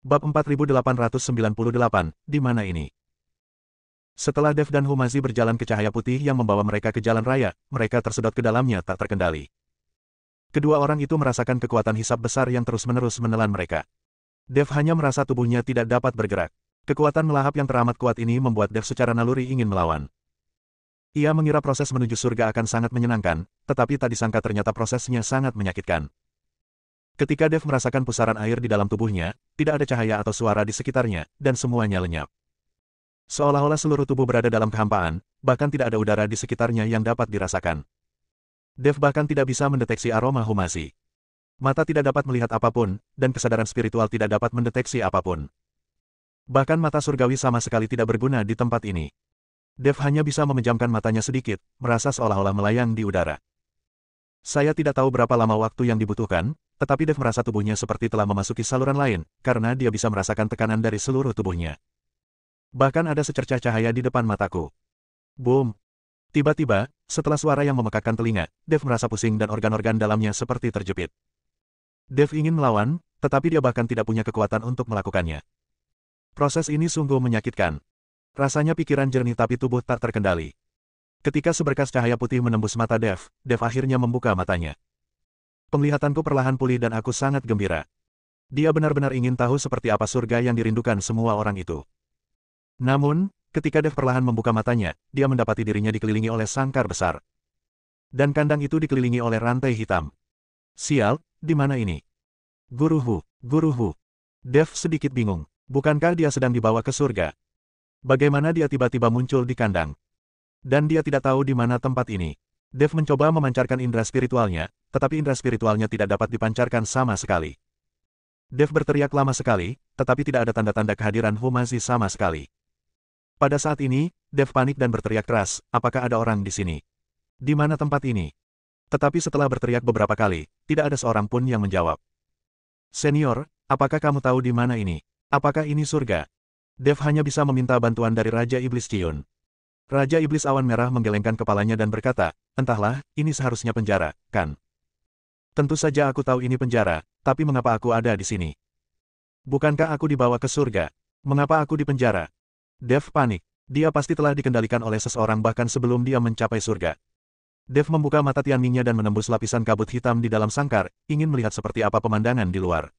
Bab 4898, di mana ini? Setelah Dev dan Humazi berjalan ke cahaya putih yang membawa mereka ke jalan raya, mereka tersedot ke dalamnya tak terkendali. Kedua orang itu merasakan kekuatan hisab besar yang terus-menerus menelan mereka. Dev hanya merasa tubuhnya tidak dapat bergerak. Kekuatan melahap yang teramat kuat ini membuat Dev secara naluri ingin melawan. Ia mengira proses menuju surga akan sangat menyenangkan, tetapi tak disangka ternyata prosesnya sangat menyakitkan. Ketika Dev merasakan pusaran air di dalam tubuhnya, tidak ada cahaya atau suara di sekitarnya, dan semuanya lenyap. Seolah-olah seluruh tubuh berada dalam kehampaan, bahkan tidak ada udara di sekitarnya yang dapat dirasakan. Dev bahkan tidak bisa mendeteksi aroma Humazi. Mata tidak dapat melihat apapun, dan kesadaran spiritual tidak dapat mendeteksi apapun. Bahkan mata surgawi sama sekali tidak berguna di tempat ini. Dev hanya bisa memejamkan matanya sedikit, merasa seolah-olah melayang di udara. Saya tidak tahu berapa lama waktu yang dibutuhkan, tetapi Dev merasa tubuhnya seperti telah memasuki saluran lain, karena dia bisa merasakan tekanan dari seluruh tubuhnya. Bahkan ada secercah cahaya di depan mataku. Boom! Tiba-tiba, setelah suara yang memekakkan telinga, Dev merasa pusing dan organ-organ dalamnya seperti terjepit. Dev ingin melawan, tetapi dia bahkan tidak punya kekuatan untuk melakukannya. Proses ini sungguh menyakitkan. Rasanya pikiran jernih tapi tubuh tak terkendali. Ketika seberkas cahaya putih menembus mata Dev, Dev akhirnya membuka matanya. Penglihatanku perlahan pulih dan aku sangat gembira. Dia benar-benar ingin tahu seperti apa surga yang dirindukan semua orang itu. Namun, ketika Dev perlahan membuka matanya, dia mendapati dirinya dikelilingi oleh sangkar besar. Dan kandang itu dikelilingi oleh rantai hitam. Sial, di mana ini? Guruhu, guruhu. Dev sedikit bingung. Bukankah dia sedang dibawa ke surga? Bagaimana dia tiba-tiba muncul di kandang? Dan dia tidak tahu di mana tempat ini. Dev mencoba memancarkan indera spiritualnya, tetapi indera spiritualnya tidak dapat dipancarkan sama sekali. Dev berteriak lama sekali, tetapi tidak ada tanda-tanda kehadiran Humazi sama sekali. Pada saat ini, Dev panik dan berteriak keras, apakah ada orang di sini? Di mana tempat ini? Tetapi setelah berteriak beberapa kali, tidak ada seorang pun yang menjawab. Senior, apakah kamu tahu di mana ini? Apakah ini surga? Dev hanya bisa meminta bantuan dari Raja Iblis Ciun. Raja Iblis Awan Merah menggelengkan kepalanya dan berkata, entahlah, ini seharusnya penjara, kan? Tentu saja aku tahu ini penjara, tapi mengapa aku ada di sini? Bukankah aku dibawa ke surga? Mengapa aku di penjara? Dev panik. Dia pasti telah dikendalikan oleh seseorang bahkan sebelum dia mencapai surga. Dev membuka mata Tianmingnya dan menembus lapisan kabut hitam di dalam sangkar, ingin melihat seperti apa pemandangan di luar.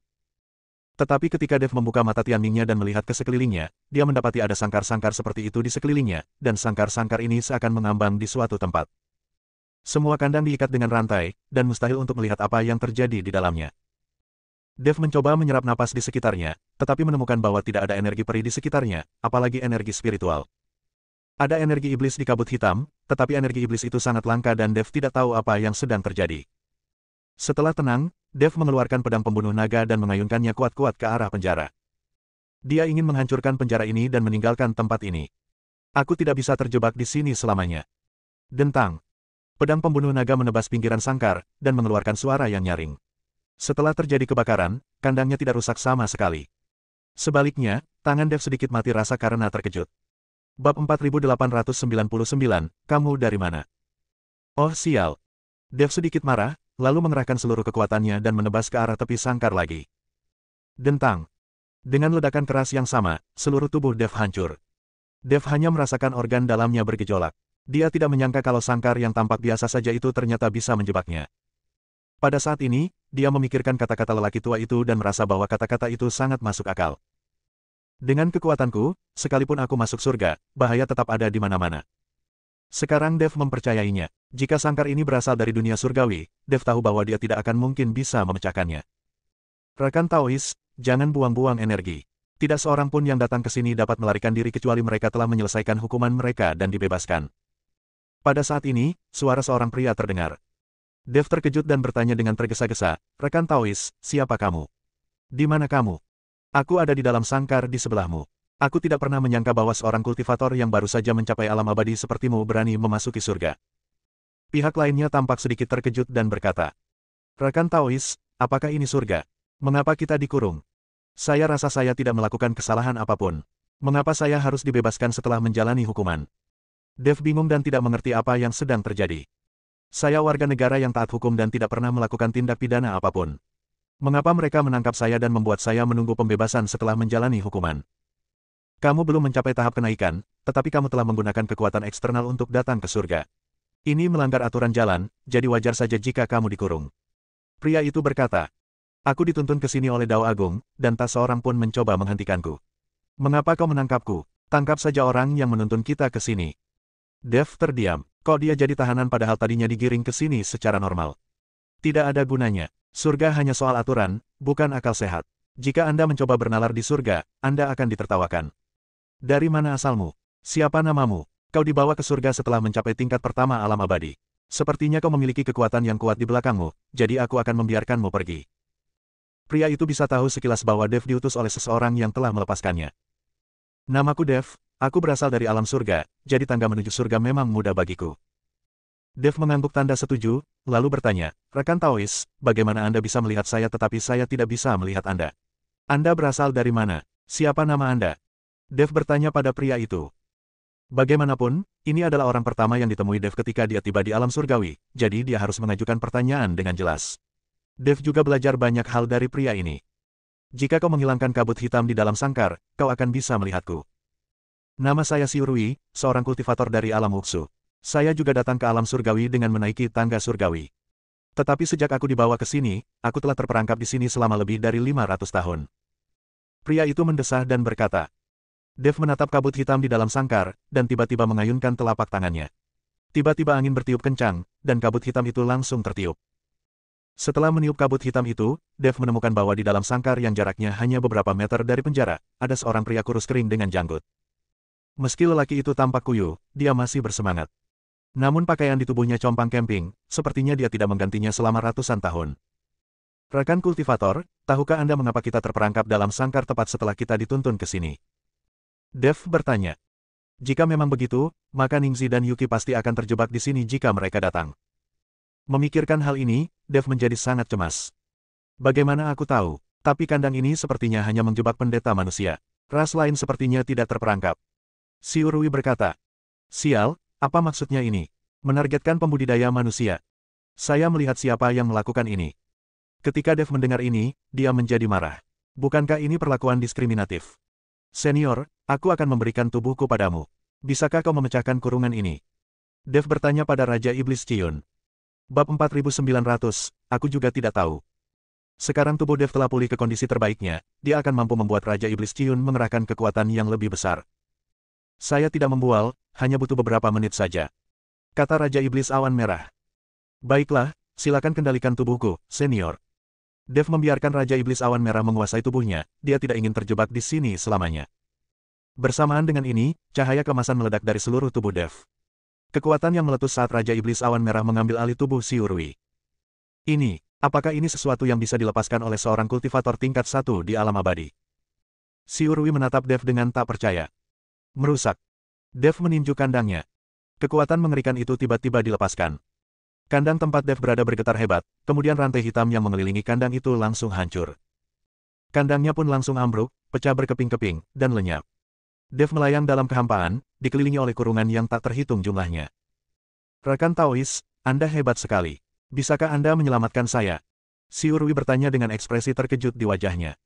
Tetapi ketika Dev membuka mata Tianmingnya dan melihat ke sekelilingnya, dia mendapati ada sangkar-sangkar seperti itu di sekelilingnya, dan sangkar-sangkar ini seakan mengambang di suatu tempat. Semua kandang diikat dengan rantai, dan mustahil untuk melihat apa yang terjadi di dalamnya. Dev mencoba menyerap napas di sekitarnya, tetapi menemukan bahwa tidak ada energi peri di sekitarnya, apalagi energi spiritual. Ada energi iblis di kabut hitam, tetapi energi iblis itu sangat langka dan Dev tidak tahu apa yang sedang terjadi. Setelah tenang, Dev mengeluarkan pedang pembunuh naga dan mengayunkannya kuat-kuat ke arah penjara. Dia ingin menghancurkan penjara ini dan meninggalkan tempat ini. Aku tidak bisa terjebak di sini selamanya. Dentang. Pedang pembunuh naga menebas pinggiran sangkar, dan mengeluarkan suara yang nyaring. Setelah terjadi kebakaran, kandangnya tidak rusak sama sekali. Sebaliknya, tangan Dev sedikit mati rasa karena terkejut. Bab 4899, kamu dari mana? Oh sial. Dev sedikit marah, lalu mengerahkan seluruh kekuatannya dan menebas ke arah tepi sangkar lagi. Dentang. Dengan ledakan keras yang sama, seluruh tubuh Dev hancur. Dev hanya merasakan organ dalamnya bergejolak. Dia tidak menyangka kalau sangkar yang tampak biasa saja itu ternyata bisa menjebaknya. Pada saat ini, dia memikirkan kata-kata lelaki tua itu dan merasa bahwa kata-kata itu sangat masuk akal. Dengan kekuatanku, sekalipun aku masuk surga, bahaya tetap ada di mana-mana. Sekarang Dev mempercayainya. Jika sangkar ini berasal dari dunia surgawi, Dev tahu bahwa dia tidak akan mungkin bisa memecahkannya. Rekan Taois, jangan buang-buang energi. Tidak seorang pun yang datang ke sini dapat melarikan diri kecuali mereka telah menyelesaikan hukuman mereka dan dibebaskan. Pada saat ini, suara seorang pria terdengar. Dev terkejut dan bertanya dengan tergesa-gesa, rekan Taois, siapa kamu? Di mana kamu? Aku ada di dalam sangkar di sebelahmu. Aku tidak pernah menyangka bahwa seorang kultivator yang baru saja mencapai alam abadi sepertimu berani memasuki surga. Pihak lainnya tampak sedikit terkejut dan berkata, rekan Taois, apakah ini surga? Mengapa kita dikurung? Saya rasa saya tidak melakukan kesalahan apapun. Mengapa saya harus dibebaskan setelah menjalani hukuman? Dev bingung dan tidak mengerti apa yang sedang terjadi. Saya warga negara yang taat hukum dan tidak pernah melakukan tindak pidana apapun. Mengapa mereka menangkap saya dan membuat saya menunggu pembebasan setelah menjalani hukuman? Kamu belum mencapai tahap kenaikan, tetapi kamu telah menggunakan kekuatan eksternal untuk datang ke surga. Ini melanggar aturan jalan, jadi wajar saja jika kamu dikurung. Pria itu berkata, aku dituntun ke sini oleh Dao Agung, dan tak seorang pun mencoba menghentikanku. Mengapa kau menangkapku? Tangkap saja orang yang menuntun kita ke sini. Dev terdiam. Kok dia jadi tahanan padahal tadinya digiring ke sini secara normal? Tidak ada gunanya. Surga hanya soal aturan, bukan akal sehat. Jika Anda mencoba bernalar di surga, Anda akan ditertawakan. Dari mana asalmu? Siapa namamu? Kau dibawa ke surga setelah mencapai tingkat pertama alam abadi. Sepertinya kau memiliki kekuatan yang kuat di belakangmu, jadi aku akan membiarkanmu pergi. Pria itu bisa tahu sekilas bahwa Dev diutus oleh seseorang yang telah melepaskannya. Namaku Dev, aku berasal dari alam surga, jadi tangga menuju surga memang mudah bagiku. Dev mengangguk tanda setuju, lalu bertanya, rekan Taois, bagaimana Anda bisa melihat saya tetapi saya tidak bisa melihat Anda? Anda berasal dari mana? Siapa nama Anda? Dev bertanya pada pria itu. Bagaimanapun, ini adalah orang pertama yang ditemui Dev ketika dia tiba di alam surgawi, jadi dia harus mengajukan pertanyaan dengan jelas. Dev juga belajar banyak hal dari pria ini. Jika kau menghilangkan kabut hitam di dalam sangkar, kau akan bisa melihatku. Nama saya Xiurui, seorang kultivator dari alam Wuxu. Saya juga datang ke alam surgawi dengan menaiki tangga surgawi. Tetapi sejak aku dibawa ke sini, aku telah terperangkap di sini selama lebih dari 500 tahun. Pria itu mendesah dan berkata. Dev menatap kabut hitam di dalam sangkar, dan tiba-tiba mengayunkan telapak tangannya. Tiba-tiba angin bertiup kencang, dan kabut hitam itu langsung tertiup. Setelah meniup kabut hitam itu, Dev menemukan bahwa di dalam sangkar yang jaraknya hanya beberapa meter dari penjara, ada seorang pria kurus kering dengan janggut. Meski lelaki itu tampak kuyu, dia masih bersemangat. Namun pakaian di tubuhnya compang camping, sepertinya dia tidak menggantinya selama ratusan tahun. Rekan kultivator, tahukah Anda mengapa kita terperangkap dalam sangkar tepat setelah kita dituntun ke sini? Dev bertanya. Jika memang begitu, maka Ningxi dan Yuki pasti akan terjebak di sini jika mereka datang. Memikirkan hal ini, Dev menjadi sangat cemas. Bagaimana aku tahu? Tapi kandang ini sepertinya hanya menjebak pendeta manusia. Ras lain sepertinya tidak terperangkap. Xiurui berkata. Sial, apa maksudnya ini? Menargetkan pembudidaya manusia. Saya melihat siapa yang melakukan ini. Ketika Dev mendengar ini, dia menjadi marah. Bukankah ini perlakuan diskriminatif? Senior, aku akan memberikan tubuhku padamu. Bisakah kau memecahkan kurungan ini? Dev bertanya pada Raja Iblis Ciun. Bab 4900, aku juga tidak tahu. Sekarang tubuh Dev telah pulih ke kondisi terbaiknya, dia akan mampu membuat Raja Iblis Ciun mengerahkan kekuatan yang lebih besar. Saya tidak membual, hanya butuh beberapa menit saja. Kata Raja Iblis Awan Merah. Baiklah, silakan kendalikan tubuhku, senior. Dev membiarkan Raja Iblis Awan Merah menguasai tubuhnya, dia tidak ingin terjebak di sini selamanya. Bersamaan dengan ini, cahaya kemasan meledak dari seluruh tubuh Dev. Kekuatan yang meletus saat Raja Iblis Awan Merah mengambil alih tubuh Xiurui. Apakah ini sesuatu yang bisa dilepaskan oleh seorang kultivator tingkat 1 di alam abadi? Xiurui menatap Dev dengan tak percaya. Merusak. Dev meninju kandangnya. Kekuatan mengerikan itu tiba-tiba dilepaskan. Kandang tempat Dev berada bergetar hebat, kemudian rantai hitam yang mengelilingi kandang itu langsung hancur. Kandangnya pun langsung ambruk, pecah berkeping-keping, dan lenyap. Dev melayang dalam kehampaan, dikelilingi oleh kurungan yang tak terhitung jumlahnya. Rekan Taois, Anda hebat sekali. Bisakah Anda menyelamatkan saya? Xiurui bertanya dengan ekspresi terkejut di wajahnya.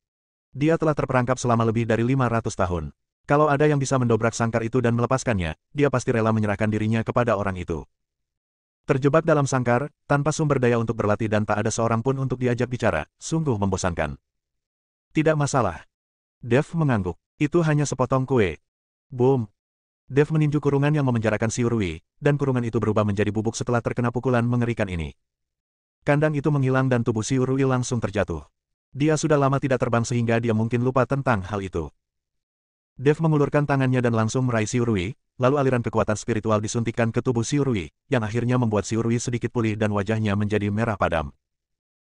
Dia telah terperangkap selama lebih dari 500 tahun. Kalau ada yang bisa mendobrak sangkar itu dan melepaskannya, dia pasti rela menyerahkan dirinya kepada orang itu. Terjebak dalam sangkar, tanpa sumber daya untuk berlatih dan tak ada seorang pun untuk diajak bicara, sungguh membosankan. Tidak masalah. Dev mengangguk. Itu hanya sepotong kue. Boom. Dev meninju kurungan yang memenjarakan Xiurui, dan kurungan itu berubah menjadi bubuk setelah terkena pukulan mengerikan ini. Kandang itu menghilang dan tubuh Xiurui langsung terjatuh. Dia sudah lama tidak terbang sehingga dia mungkin lupa tentang hal itu. Dev mengulurkan tangannya dan langsung meraih Xiurui, lalu aliran kekuatan spiritual disuntikkan ke tubuh Xiurui, yang akhirnya membuat Xiurui sedikit pulih dan wajahnya menjadi merah padam.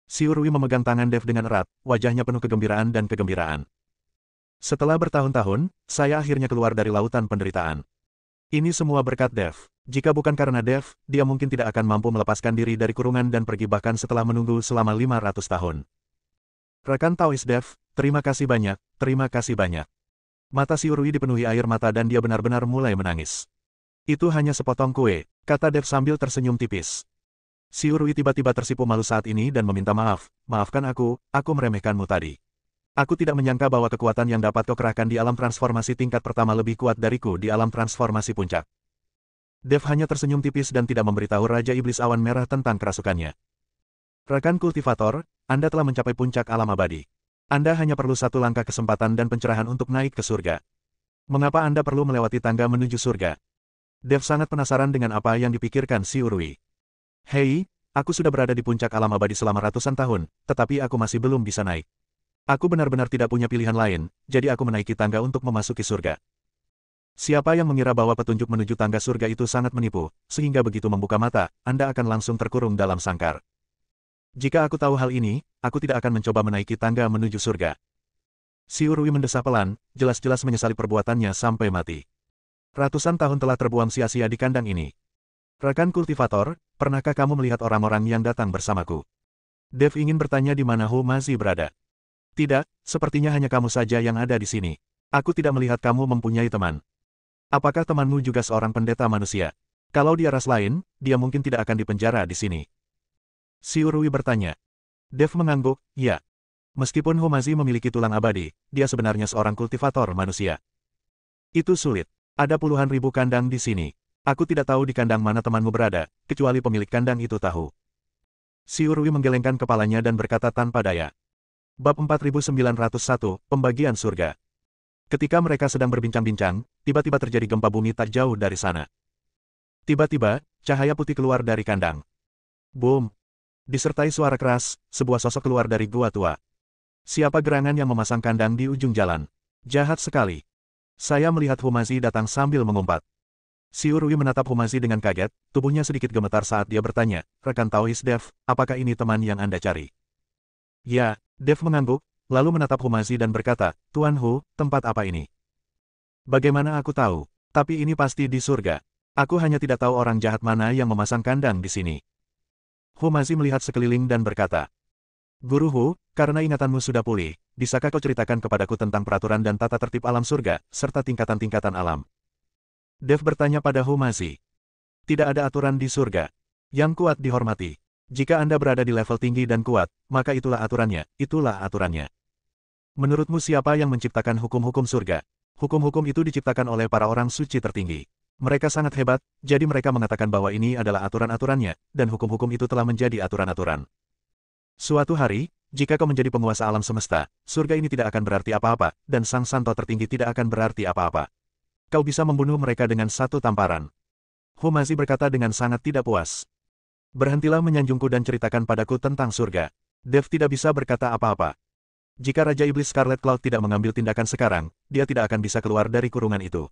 Xiurui memegang tangan Dev dengan erat, wajahnya penuh kegembiraan dan kegembiraan. Setelah bertahun-tahun, saya akhirnya keluar dari lautan penderitaan. Ini semua berkat Dev. Jika bukan karena Dev, dia mungkin tidak akan mampu melepaskan diri dari kurungan dan pergi bahkan setelah menunggu selama 500 tahun. Rekan Taois Dev, terima kasih banyak, terima kasih banyak. Mata Xiurui dipenuhi air mata dan dia benar-benar mulai menangis. Itu hanya sepotong kue, kata Dev sambil tersenyum tipis. Si Urui tiba-tiba tersipu malu saat ini dan meminta maaf. Maafkan aku meremehkanmu tadi. Aku tidak menyangka bahwa kekuatan yang dapat kau kerahkan di alam transformasi tingkat pertama lebih kuat dariku di alam transformasi puncak. Dev hanya tersenyum tipis dan tidak memberitahu Raja Iblis Awan Merah tentang kerasukannya. Rekan kultivator, Anda telah mencapai puncak alam abadi. Anda hanya perlu satu langkah kesempatan dan pencerahan untuk naik ke surga. Mengapa Anda perlu melewati tangga menuju surga? Dev sangat penasaran dengan apa yang dipikirkan si Urui. Hei, aku sudah berada di puncak alam abadi selama ratusan tahun, tetapi aku masih belum bisa naik. Aku benar-benar tidak punya pilihan lain, jadi aku menaiki tangga untuk memasuki surga. Siapa yang mengira bahwa petunjuk menuju tangga surga itu sangat menipu, sehingga begitu membuka mata, Anda akan langsung terkurung dalam sangkar. Jika aku tahu hal ini, aku tidak akan mencoba menaiki tangga menuju surga. Si Urui mendesah pelan, jelas-jelas menyesali perbuatannya sampai mati. Ratusan tahun telah terbuang sia-sia di kandang ini. Rekan kultivator, pernahkah kamu melihat orang-orang yang datang bersamaku? Dev ingin bertanya di mana Humazi berada. Tidak, sepertinya hanya kamu saja yang ada di sini. Aku tidak melihat kamu mempunyai teman. Apakah temanmu juga seorang pendeta manusia? Kalau dia ras lain, dia mungkin tidak akan dipenjara di sini. Si Urui bertanya. Dev mengangguk, ya. Meskipun Humazi memiliki tulang abadi, dia sebenarnya seorang kultivator manusia. Itu sulit. Ada puluhan ribu kandang di sini. Aku tidak tahu di kandang mana temanmu berada, kecuali pemilik kandang itu tahu. Si Urui menggelengkan kepalanya dan berkata tanpa daya. Bab 4901, Pembagian Surga. Ketika mereka sedang berbincang-bincang, tiba-tiba terjadi gempa bumi tak jauh dari sana. Tiba-tiba, cahaya putih keluar dari kandang. Boom! Disertai suara keras, sebuah sosok keluar dari gua tua. Siapa gerangan yang memasang kandang di ujung jalan? Jahat sekali. Saya melihat Humazi datang sambil mengumpat. Si Urui menatap Humazi dengan kaget, tubuhnya sedikit gemetar saat dia bertanya, rekan Taois Dev, apakah ini teman yang Anda cari? Ya, Dev mengangguk, lalu menatap Humazi dan berkata, Tuan Hu, tempat apa ini? Bagaimana aku tahu? Tapi ini pasti di surga. Aku hanya tidak tahu orang jahat mana yang memasang kandang di sini. Humazi melihat sekeliling dan berkata, Guru Hu, karena ingatanmu sudah pulih, bisakah kau ceritakan kepadaku tentang peraturan dan tata tertib alam surga, serta tingkatan-tingkatan alam? Dev bertanya pada Humazi. Tidak ada aturan di surga. Yang kuat dihormati. Jika Anda berada di level tinggi dan kuat, maka itulah aturannya, itulah aturannya. Menurutmu siapa yang menciptakan hukum-hukum surga? Hukum-hukum itu diciptakan oleh para orang suci tertinggi. Mereka sangat hebat, jadi mereka mengatakan bahwa ini adalah aturan-aturannya, dan hukum-hukum itu telah menjadi aturan-aturan. Suatu hari, jika kau menjadi penguasa alam semesta, surga ini tidak akan berarti apa-apa, dan sang santo tertinggi tidak akan berarti apa-apa. Kau bisa membunuh mereka dengan satu tamparan. Humazi berkata dengan sangat tidak puas. Berhentilah menyanjungku dan ceritakan padaku tentang surga. Dev tidak bisa berkata apa-apa. Jika Raja Iblis Scarlet Cloud tidak mengambil tindakan sekarang, dia tidak akan bisa keluar dari kurungan itu.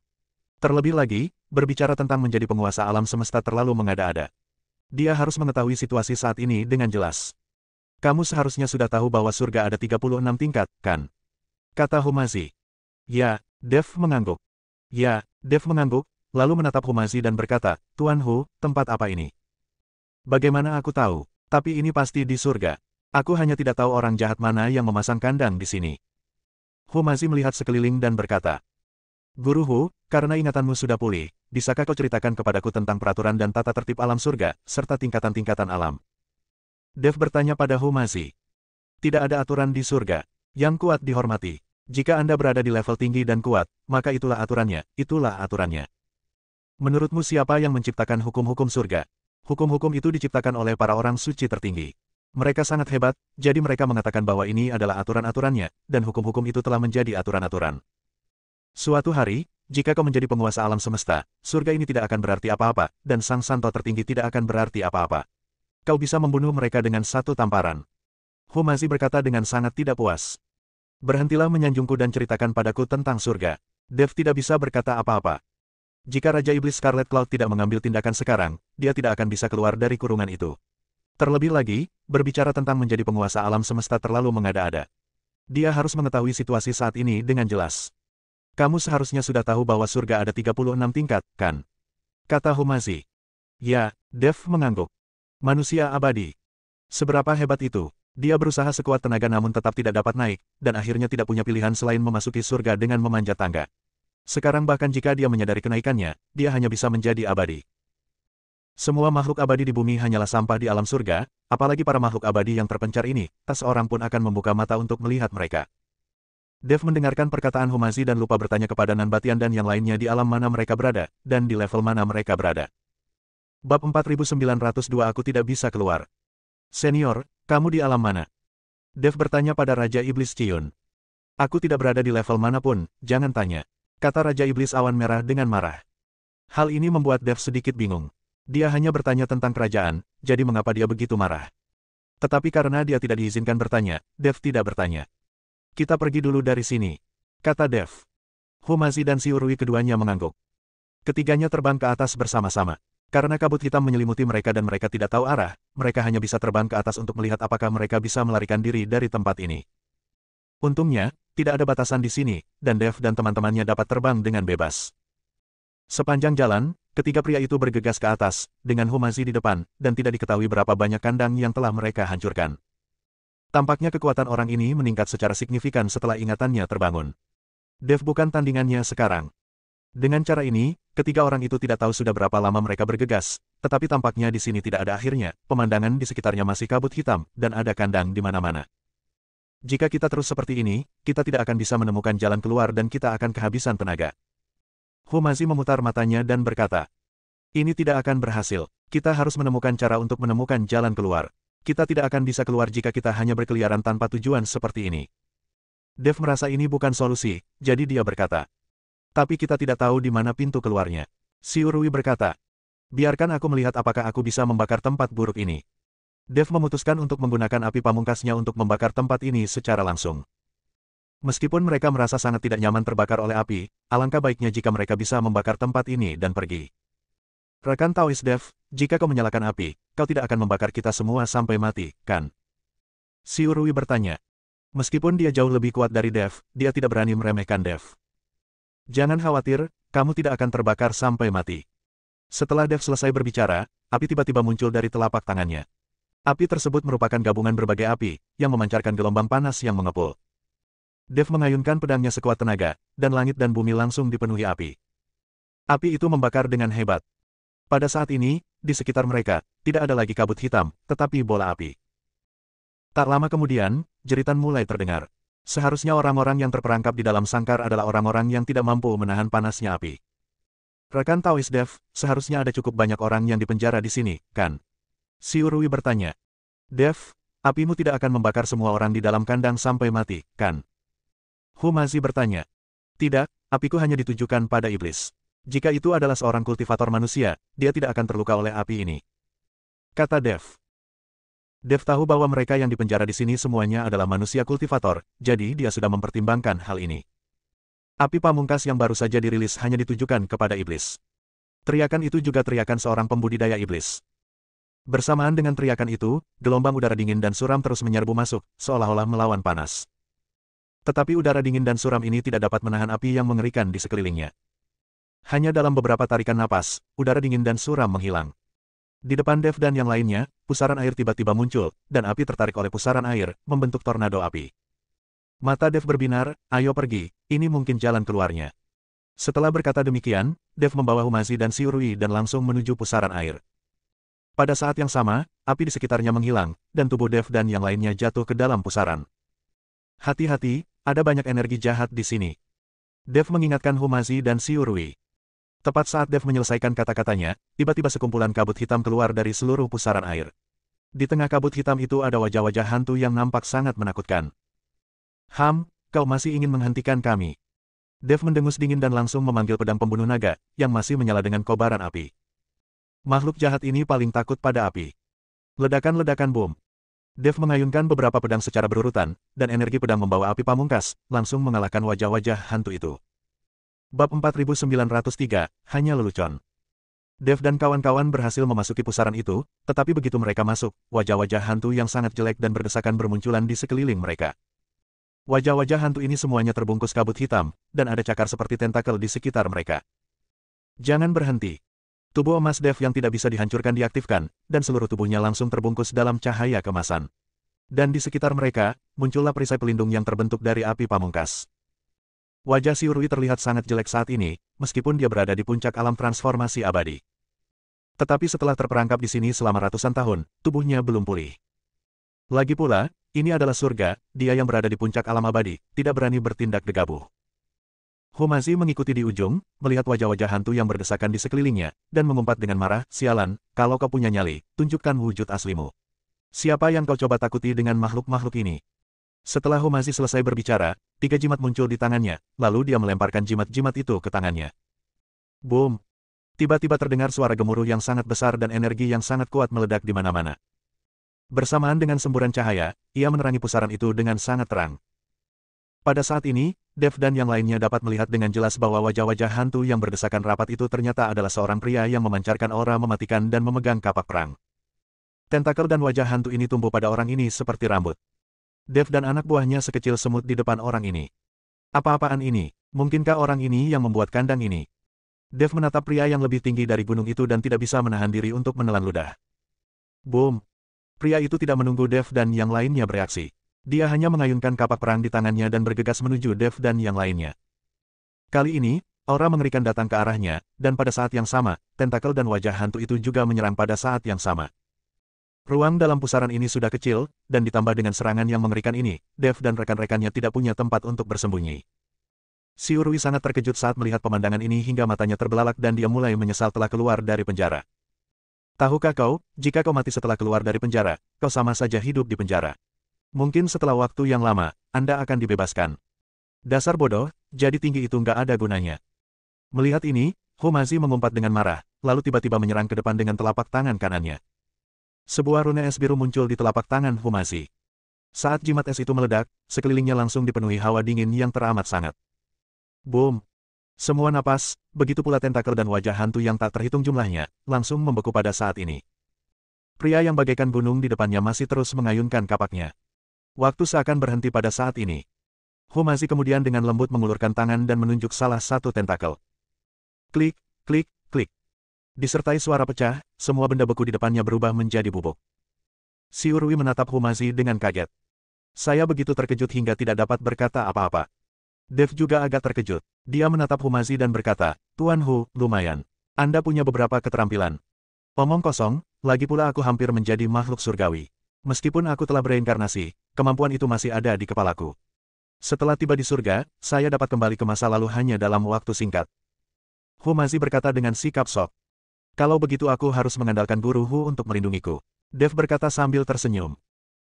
Terlebih lagi, berbicara tentang menjadi penguasa alam semesta terlalu mengada-ada. Dia harus mengetahui situasi saat ini dengan jelas. Kamu seharusnya sudah tahu bahwa surga ada 36 tingkat, kan? Kata Humazi. Ya, Dev mengangguk. Ya, Dev mengangguk, lalu menatap Humazi dan berkata, Tuan Hu, tempat apa ini? Bagaimana aku tahu? Tapi ini pasti di surga. Aku hanya tidak tahu orang jahat mana yang memasang kandang di sini. Humazi melihat sekeliling dan berkata, Guru Hu, karena ingatanmu sudah pulih, bisakah kau ceritakan kepadaku tentang peraturan dan tata tertib alam surga, serta tingkatan-tingkatan alam? Dev bertanya pada Humazi. Tidak ada aturan di surga. Yang kuat dihormati. Jika Anda berada di level tinggi dan kuat, maka itulah aturannya, itulah aturannya. Menurutmu siapa yang menciptakan hukum-hukum surga? Hukum-hukum itu diciptakan oleh para orang suci tertinggi. Mereka sangat hebat, jadi mereka mengatakan bahwa ini adalah aturan-aturannya, dan hukum-hukum itu telah menjadi aturan-aturan. Suatu hari, jika kau menjadi penguasa alam semesta, surga ini tidak akan berarti apa-apa, dan sang santo tertinggi tidak akan berarti apa-apa. Kau bisa membunuh mereka dengan satu tamparan. Humazi berkata dengan sangat tidak puas. Berhentilah menyanjungku dan ceritakan padaku tentang surga. Dev tidak bisa berkata apa-apa. Jika Raja Iblis Scarlet Cloud tidak mengambil tindakan sekarang, dia tidak akan bisa keluar dari kurungan itu. Terlebih lagi, berbicara tentang menjadi penguasa alam semesta terlalu mengada-ada. Dia harus mengetahui situasi saat ini dengan jelas. Kamu seharusnya sudah tahu bahwa surga ada 36 tingkat, kan? Kata Humazi. Ya, Dev mengangguk. Manusia abadi. Seberapa hebat itu? Dia berusaha sekuat tenaga namun tetap tidak dapat naik, dan akhirnya tidak punya pilihan selain memasuki surga dengan memanjat tangga. Sekarang bahkan jika dia menyadari kenaikannya, dia hanya bisa menjadi abadi. Semua makhluk abadi di bumi hanyalah sampah di alam surga, apalagi para makhluk abadi yang terpencar ini, tak seorang pun akan membuka mata untuk melihat mereka. Dev mendengarkan perkataan Humazi dan lupa bertanya kepada Nanbatian dan yang lainnya di alam mana mereka berada, dan di level mana mereka berada. Bab 4902 Aku tidak bisa keluar. Senior, kamu di alam mana? Dev bertanya pada Raja Iblis Ciyun. Aku tidak berada di level manapun, jangan tanya, kata Raja Iblis Awan Merah dengan marah. Hal ini membuat Dev sedikit bingung. Dia hanya bertanya tentang kerajaan, jadi mengapa dia begitu marah? Tetapi karena dia tidak diizinkan bertanya, Dev tidak bertanya. Kita pergi dulu dari sini, kata Dev. Humazi dan Siurui keduanya mengangguk. Ketiganya terbang ke atas bersama-sama. Karena kabut hitam menyelimuti mereka dan mereka tidak tahu arah, mereka hanya bisa terbang ke atas untuk melihat apakah mereka bisa melarikan diri dari tempat ini. Untungnya, tidak ada batasan di sini, dan Dev dan teman-temannya dapat terbang dengan bebas. Sepanjang jalan, ketiga pria itu bergegas ke atas, dengan Humazi di depan, dan tidak diketahui berapa banyak kandang yang telah mereka hancurkan. Tampaknya kekuatan orang ini meningkat secara signifikan setelah ingatannya terbangun. Dev bukan tandingannya sekarang. Dengan cara ini, ketiga orang itu tidak tahu sudah berapa lama mereka bergegas, tetapi tampaknya di sini tidak ada akhirnya, pemandangan di sekitarnya masih kabut hitam, dan ada kandang di mana-mana. Jika kita terus seperti ini, kita tidak akan bisa menemukan jalan keluar dan kita akan kehabisan tenaga. Humazi memutar matanya dan berkata, ini tidak akan berhasil. Kita harus menemukan cara untuk menemukan jalan keluar. Kita tidak akan bisa keluar jika kita hanya berkeliaran tanpa tujuan seperti ini. Dev merasa ini bukan solusi, jadi dia berkata, tapi kita tidak tahu di mana pintu keluarnya. Siurui berkata, biarkan aku melihat apakah aku bisa membakar tempat buruk ini. Dev memutuskan untuk menggunakan api pamungkasnya untuk membakar tempat ini secara langsung. Meskipun mereka merasa sangat tidak nyaman terbakar oleh api, alangkah baiknya jika mereka bisa membakar tempat ini dan pergi. Rekan Taois Dev, jika kau menyalakan api, kau tidak akan membakar kita semua sampai mati, kan? Siurui bertanya. Meskipun dia jauh lebih kuat dari Dev, dia tidak berani meremehkan Dev. Jangan khawatir, kamu tidak akan terbakar sampai mati. Setelah Dev selesai berbicara, api tiba-tiba muncul dari telapak tangannya. Api tersebut merupakan gabungan berbagai api, yang memancarkan gelombang panas yang mengepul. Dev mengayunkan pedangnya sekuat tenaga, dan langit dan bumi langsung dipenuhi api. Api itu membakar dengan hebat. Pada saat ini, di sekitar mereka, tidak ada lagi kabut hitam, tetapi bola api. Tak lama kemudian, jeritan mulai terdengar. Seharusnya orang-orang yang terperangkap di dalam sangkar adalah orang-orang yang tidak mampu menahan panasnya api. Rekan Taois Dev, seharusnya ada cukup banyak orang yang dipenjara di sini, kan? Siurui bertanya. Dev, apimu tidak akan membakar semua orang di dalam kandang sampai mati, kan? Humazi bertanya. Tidak, apiku hanya ditujukan pada iblis. Jika itu adalah seorang kultivator manusia, dia tidak akan terluka oleh api ini. Kata Dev. Dev tahu bahwa mereka yang dipenjara di sini semuanya adalah manusia kultivator, jadi dia sudah mempertimbangkan hal ini. Api pamungkas yang baru saja dirilis hanya ditujukan kepada iblis. Teriakan itu juga teriakan seorang pembudidaya iblis. Bersamaan dengan teriakan itu, gelombang udara dingin dan suram terus menyerbu masuk, seolah-olah melawan panas. Tetapi udara dingin dan suram ini tidak dapat menahan api yang mengerikan di sekelilingnya. Hanya dalam beberapa tarikan napas, udara dingin dan suram menghilang. Di depan Dev dan yang lainnya, pusaran air tiba-tiba muncul, dan api tertarik oleh pusaran air, membentuk tornado api. Mata Dev berbinar, ayo pergi, ini mungkin jalan keluarnya. Setelah berkata demikian, Dev membawa Humazi dan Siurui dan langsung menuju pusaran air. Pada saat yang sama, api di sekitarnya menghilang, dan tubuh Dev dan yang lainnya jatuh ke dalam pusaran. Hati-hati, ada banyak energi jahat di sini. Dev mengingatkan Humazi dan Siurui. Tepat saat Dev menyelesaikan kata-katanya, tiba-tiba sekumpulan kabut hitam keluar dari seluruh pusaran air. Di tengah kabut hitam itu ada wajah-wajah hantu yang nampak sangat menakutkan. Kau masih ingin menghentikan kami? Dev mendengus dingin dan langsung memanggil pedang pembunuh naga, yang masih menyala dengan kobaran api. Makhluk jahat ini paling takut pada api. Ledakan-ledakan bom. Dev mengayunkan beberapa pedang secara berurutan, dan energi pedang membawa api pamungkas, langsung mengalahkan wajah-wajah hantu itu. Bab 4903, hanya lelucon. Dev dan kawan-kawan berhasil memasuki pusaran itu, tetapi begitu mereka masuk, wajah-wajah hantu yang sangat jelek dan berdesakan bermunculan di sekeliling mereka. Wajah-wajah hantu ini semuanya terbungkus kabut hitam, dan ada cakar seperti tentakel di sekitar mereka. Jangan berhenti. Tubuh emas Dev yang tidak bisa dihancurkan diaktifkan, dan seluruh tubuhnya langsung terbungkus dalam cahaya kemasan. Dan di sekitar mereka, muncullah perisai pelindung yang terbentuk dari api pamungkas. Wajah Siurui terlihat sangat jelek saat ini, meskipun dia berada di puncak alam transformasi abadi. Tetapi setelah terperangkap di sini selama ratusan tahun, tubuhnya belum pulih. Lagi pula, ini adalah surga, dia yang berada di puncak alam abadi, tidak berani bertindak gegabah. Humazi mengikuti di ujung, melihat wajah-wajah hantu yang berdesakan di sekelilingnya, dan mengumpat dengan marah, sialan, kalau kau punya nyali, tunjukkan wujud aslimu. Siapa yang kau coba takuti dengan makhluk-makhluk ini? Setelah Humazi selesai berbicara, 3 jimat muncul di tangannya, lalu dia melemparkan jimat-jimat itu ke tangannya. Boom! Tiba-tiba terdengar suara gemuruh yang sangat besar dan energi yang sangat kuat meledak di mana-mana. Bersamaan dengan semburan cahaya, ia menerangi pusaran itu dengan sangat terang. Pada saat ini, Dev dan yang lainnya dapat melihat dengan jelas bahwa wajah-wajah hantu yang berdesakan rapat itu ternyata adalah seorang pria yang memancarkan aura mematikan dan memegang kapak perang. Tentakel dan wajah hantu ini tumbuh pada orang ini seperti rambut. Dev dan anak buahnya sekecil semut di depan orang ini. Apa-apaan ini? Mungkinkah orang ini yang membuat kandang ini? Dev menatap pria yang lebih tinggi dari gunung itu dan tidak bisa menahan diri untuk menelan ludah. Boom! Pria itu tidak menunggu Dev dan yang lainnya bereaksi. Dia hanya mengayunkan kapak perang di tangannya dan bergegas menuju Dev dan yang lainnya. Kali ini, aura mengerikan datang ke arahnya, dan pada saat yang sama, tentakel dan wajah hantu itu juga menyerang pada saat yang sama. Ruang dalam pusaran ini sudah kecil, dan ditambah dengan serangan yang mengerikan ini, Dev dan rekan-rekannya tidak punya tempat untuk bersembunyi. Si Urwi sangat terkejut saat melihat pemandangan ini hingga matanya terbelalak dan dia mulai menyesal telah keluar dari penjara. Tahukah kau, jika kau mati setelah keluar dari penjara, kau sama saja hidup di penjara. Mungkin setelah waktu yang lama, Anda akan dibebaskan. Dasar bodoh, jadi tinggi itu nggak ada gunanya. Melihat ini, Humazi mengumpat dengan marah, lalu tiba-tiba menyerang ke depan dengan telapak tangan kanannya. Sebuah rune es biru muncul di telapak tangan Humazi. Saat jimat es itu meledak, sekelilingnya langsung dipenuhi hawa dingin yang teramat sangat. Boom! Semua napas, begitu pula tentakel dan wajah hantu yang tak terhitung jumlahnya, langsung membeku pada saat ini. Pria yang bagaikan gunung di depannya masih terus mengayunkan kapaknya. Waktu seakan berhenti pada saat ini. Humazi kemudian dengan lembut mengulurkan tangan dan menunjuk salah satu tentakel. Klik, klik, klik. Disertai suara pecah, semua benda beku di depannya berubah menjadi bubuk. Si Urwi menatap Humazi dengan kaget. Saya begitu terkejut hingga tidak dapat berkata apa-apa. Dev juga agak terkejut. Dia menatap Humazi dan berkata, Tuan Hu, lumayan. Anda punya beberapa keterampilan. Omong kosong, lagi pula aku hampir menjadi makhluk surgawi. Meskipun aku telah bereinkarnasi, kemampuan itu masih ada di kepalaku. Setelah tiba di surga, saya dapat kembali ke masa lalu hanya dalam waktu singkat. Humazi berkata dengan sikap sok. Kalau begitu aku harus mengandalkan Guru Hu untuk melindungiku. Dev berkata sambil tersenyum.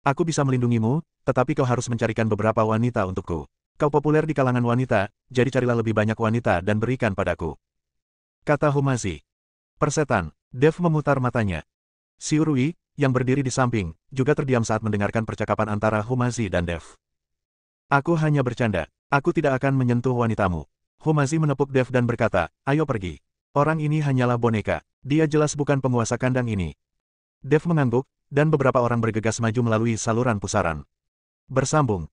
Aku bisa melindungimu, tetapi kau harus mencarikan beberapa wanita untukku. Kau populer di kalangan wanita, jadi carilah lebih banyak wanita dan berikan padaku. Kata Humazi. Persetan, Dev memutar matanya. Si Urwi, yang berdiri di samping, juga terdiam saat mendengarkan percakapan antara Humazi dan Dev. Aku hanya bercanda, aku tidak akan menyentuh wanitamu. Humazi menepuk Dev dan berkata, ayo pergi. Orang ini hanyalah boneka, dia jelas bukan penguasa kandang ini. Dev mengangguk, dan beberapa orang bergegas maju melalui saluran pusaran. Bersambung.